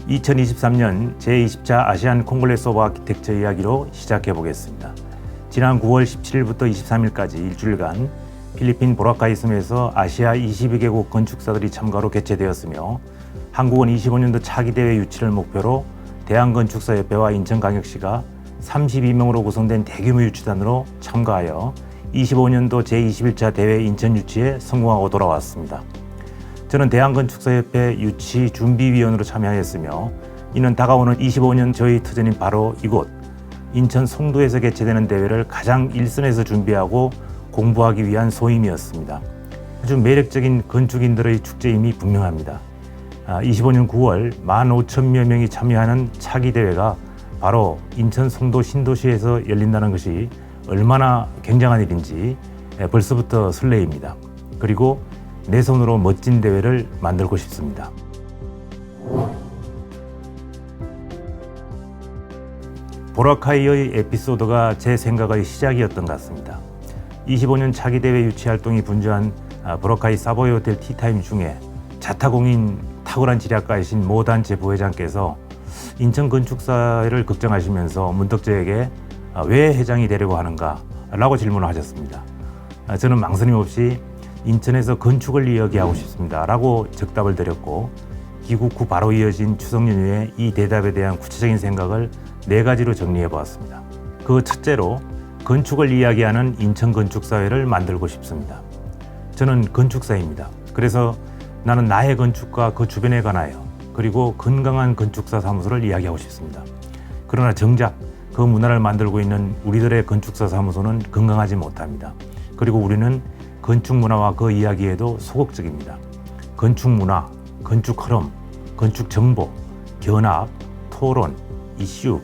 2023년 제20차 아시안 콩글레스 오브 아키텍처 이야기로 시작해 보겠습니다. 지난 9월 17일부터 23일까지 일주일간 필리핀 보라카이 섬에서 아시아 22개국 건축사들이 참가로 개최되었으며 한국은 25년도 차기 대회 유치를 목표로 대한건축사협회와 인천광역시가 32명으로 구성된 대규모 유치단으로 참가하여 25년도 제21차 대회 인천 유치에 성공하고 돌아왔습니다. 저는 대한건축사협회 유치 준비위원으로 참여하였으며 이는 다가오는 25년 저희 터전인 바로 이곳 인천 송도에서 개최되는 대회를 가장 일선에서 준비하고 공부하기 위한 소임이었습니다. 아주 매력적인 건축인들의 축제임이 분명합니다. 25년 9월 15,000여 명이 참여하는 차기 대회가 바로 인천 송도 신도시에서 열린다는 것이 얼마나 굉장한 일인지 벌써부터 설레입니다. 그리고 내 손으로 멋진 대회를 만들고 싶습니다. 보라카이의 에피소드가 제 생각의 시작이었던 것 같습니다. 25년 차기 대회 유치 활동이 분주한 보라카이 사보이 호텔 티타임 중에 자타공인 탁월한 지략가이신 모 단체 부회장께서 인천 건축사회를 걱정하시면서 문득 저에게 왜 회장이 되려고 하는가 라고 질문을 하셨습니다. 저는 망설임 없이 인천에서 건축을 이야기하고 싶습니다 라고 적답을 드렸고 귀국 후 바로 이어진 추석 연휴에 이 대답에 대한 구체적인 생각을 4가지로 정리해 보았습니다. 그 첫째로 건축을 이야기하는 인천 건축사회를 만들고 싶습니다. 저는 건축사입니다. 그래서 나는 나의 건축과 그 주변에 관하여 그리고 건강한 건축사 사무소를 이야기하고 싶습니다. 그러나 정작 그 문화를 만들고 있는 우리들의 건축사 사무소는 건강하지 못합니다. 그리고 우리는 건축 문화와 그 이야기에도 소극적입니다. 건축 문화, 건축 흐름, 건축 정보, 견학, 토론, 이슈,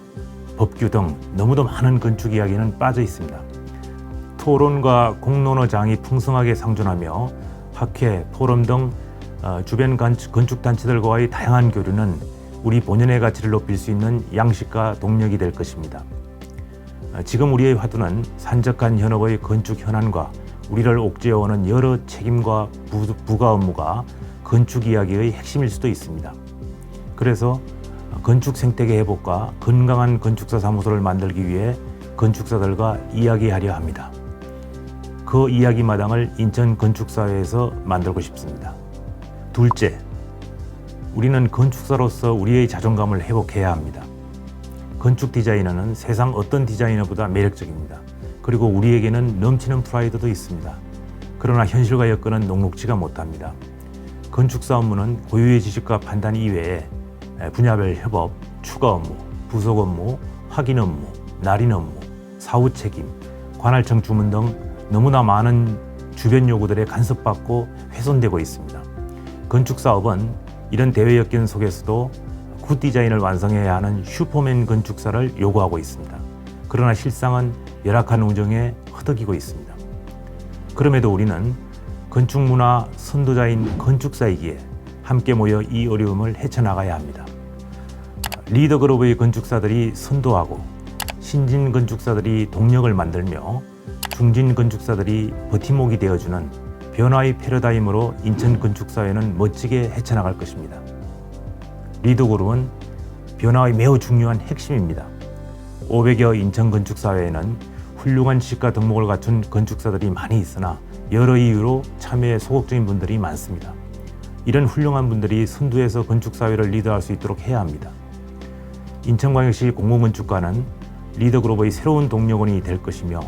법규 등 너무도 많은 건축 이야기는 빠져 있습니다. 토론과 공론어장이 풍성하게 상존하며 학회, 포럼 등 주변 건축단체들과의 다양한 교류는 우리 본연의 가치를 높일 수 있는 양식과 동력이 될 것입니다. 지금 우리의 화두는 산적한 현업의 건축 현안과 우리를 옥죄어오는 여러 책임과 부가 업무가 건축 이야기의 핵심일 수도 있습니다. 그래서 건축 생태계 회복과 건강한 건축사 사무소를 만들기 위해 건축사들과 이야기하려 합니다. 그 이야기 마당을 인천 건축사회에서 만들고 싶습니다. 둘째, 우리는 건축사로서 우리의 자존감을 회복해야 합니다. 건축 디자이너는 세상 어떤 디자이너보다 매력적입니다. 그리고 우리에게는 넘치는 프라이드도 있습니다. 그러나 현실과 여건은 녹록지가 못합니다. 건축사 업무는 고유의 지식과 판단 이외에 분야별 협업, 추가 업무, 부속 업무, 확인 업무, 날인 업무, 사후 책임, 관할청 주문 등 너무나 많은 주변 요구들에 간섭받고 훼손되고 있습니다. 건축사업은 이런 대외 여건 속에서도 굿 디자인을 완성해야 하는 슈퍼맨 건축사를 요구하고 있습니다. 그러나 실상은 열악한 운정에 허덕이고 있습니다. 그럼에도 우리는 건축문화 선도자인 건축사이기에 함께 모여 이 어려움을 헤쳐나가야 합니다. 리더그룹의 건축사들이 선도하고 신진 건축사들이 동력을 만들며 중진 건축사들이 버팀목이 되어주는 변화의 패러다임으로 인천 건축사회는 멋지게 헤쳐나갈 것입니다. 리더그룹은 변화의 매우 중요한 핵심입니다. 500여 인천 건축사회에는 훌륭한 지식과 덕목을 갖춘 건축사들이 많이 있으나 여러 이유로 참여에 소극적인 분들이 많습니다. 이런 훌륭한 분들이 선두에서 건축사회를 리더할 수 있도록 해야 합니다. 인천광역시 공공건축과는 리더그룹의 새로운 동력원이 될 것이며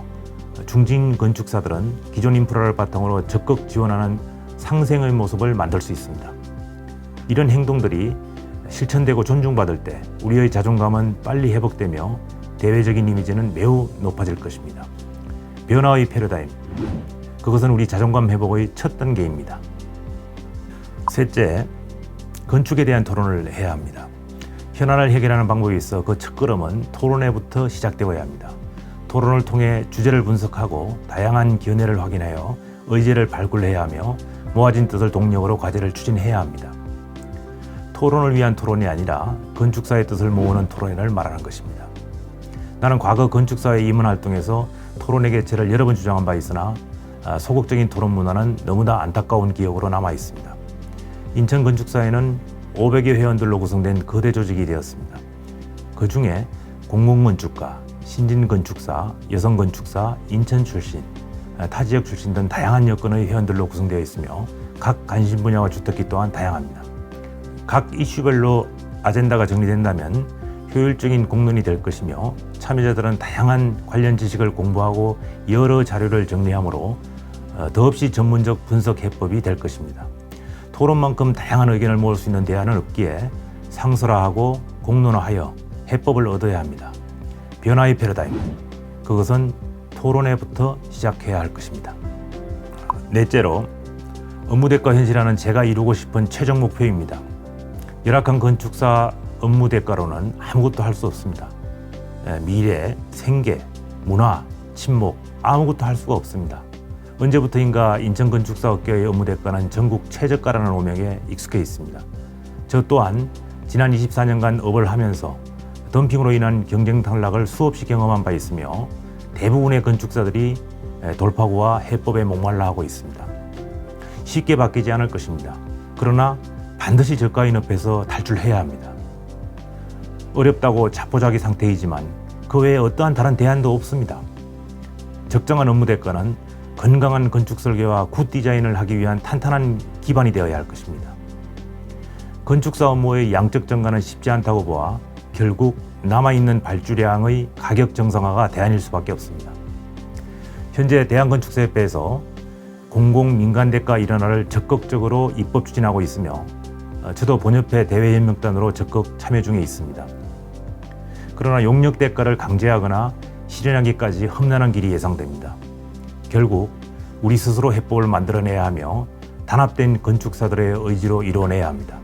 중진 건축사들은 기존 인프라를 바탕으로 적극 지원하는 상생의 모습을 만들 수 있습니다. 이런 행동들이 실천되고 존중받을 때 우리의 자존감은 빨리 회복되며 대외적인 이미지는 매우 높아질 것입니다. 변화의 패러다임, 그것은 우리 자존감 회복의 첫 단계입니다. 셋째, 건축에 대한 토론을 해야 합니다. 현안을 해결하는 방법이 있어 그 첫걸음은 토론회부터 시작되어야 합니다. 토론을 통해 주제를 분석하고 다양한 견해를 확인하여 의제를 발굴해야 하며 모아진 뜻을 동력으로 과제를 추진해야 합니다. 토론을 위한 토론이 아니라 건축사의 뜻을 모으는 토론회를 말하는 것입니다. 나는 과거 건축사회 임원 활동에서 토론회 개최를 여러 번 주장한 바 있으나 소극적인 토론 문화는 너무나 안타까운 기억으로 남아 있습니다. 인천 건축사회는 500여 회원들로 구성된 거대 조직이 되었습니다. 그 중에 공공건축가, 신진건축사, 여성건축사, 인천 출신, 타 지역 출신 등 다양한 여건의 회원들로 구성되어 있으며 각 관심 분야와 주특기 또한 다양합니다. 각 이슈별로 아젠다가 정리된다면 효율적인 공론이 될 것이며 참여자들은 다양한 관련 지식을 공부하고 여러 자료를 정리하므로 더없이 전문적 분석 해법이 될 것입니다. 토론만큼 다양한 의견을 모을 수 있는 대안은 없기에 상설화하고 공론화하여 해법을 얻어야 합니다. 변화의 패러다임, 그것은 토론회부터 시작해야 할 것입니다. 넷째로, 업무대가 현실화는 제가 이루고 싶은 최종 목표입니다. 열악한 건축사 업무대가로는 아무것도 할 수 없습니다. 미래, 생계, 문화, 친목 아무것도 할 수가 없습니다. 언제부터인가 인천 건축사 업계의 업무대가는 전국 최저가라는 오명에 익숙해 있습니다. 저 또한 지난 24년간 업을 하면서 덤핑으로 인한 경쟁 탈락을 수없이 경험한 바 있으며 대부분의 건축사들이 돌파구와 해법에 목말라 하고 있습니다. 쉽게 바뀌지 않을 것입니다. 그러나 반드시 저가인 업에서 탈출해야 합니다. 어렵다고 자포자기 상태이지만 그 외에 어떠한 다른 대안도 없습니다. 적정한 업무 대가는 건강한 건축 설계와 굿 디자인을 하기 위한 탄탄한 기반이 되어야 할 것입니다. 건축사 업무의 양적 증가는 쉽지 않다고 보아 결국 남아있는 발주량의 가격 정상화가 대안일 수밖에 없습니다. 현재 대한건축사협회에서 공공민간대가 일원화를 적극적으로 입법 추진하고 있으며 저도 본협회 대외연명단으로 적극 참여 중에 있습니다. 그러나 용역대가를 강제하거나 실현하기까지 험난한 길이 예상됩니다. 결국 우리 스스로 해법을 만들어내야 하며 단합된 건축사들의 의지로 이루어내야 합니다.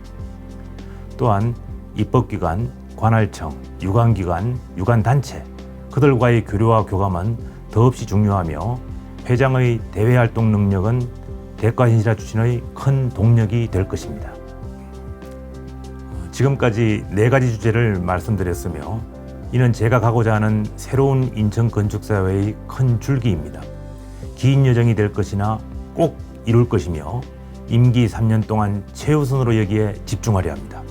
또한 입법기관, 관할청, 유관기관, 유관단체 그들과의 교류와 교감은 더없이 중요하며 회장의 대외활동 능력은 대가 현실화 추진의 큰 동력이 될 것입니다. 지금까지 4가지 주제를 말씀드렸으며 이는 제가 가고자 하는 새로운 인천 건축사회의 큰 줄기입니다. 긴 여정이 될 것이나 꼭 이룰 것이며 임기 3년 동안 최우선으로 여기에 집중하려 합니다.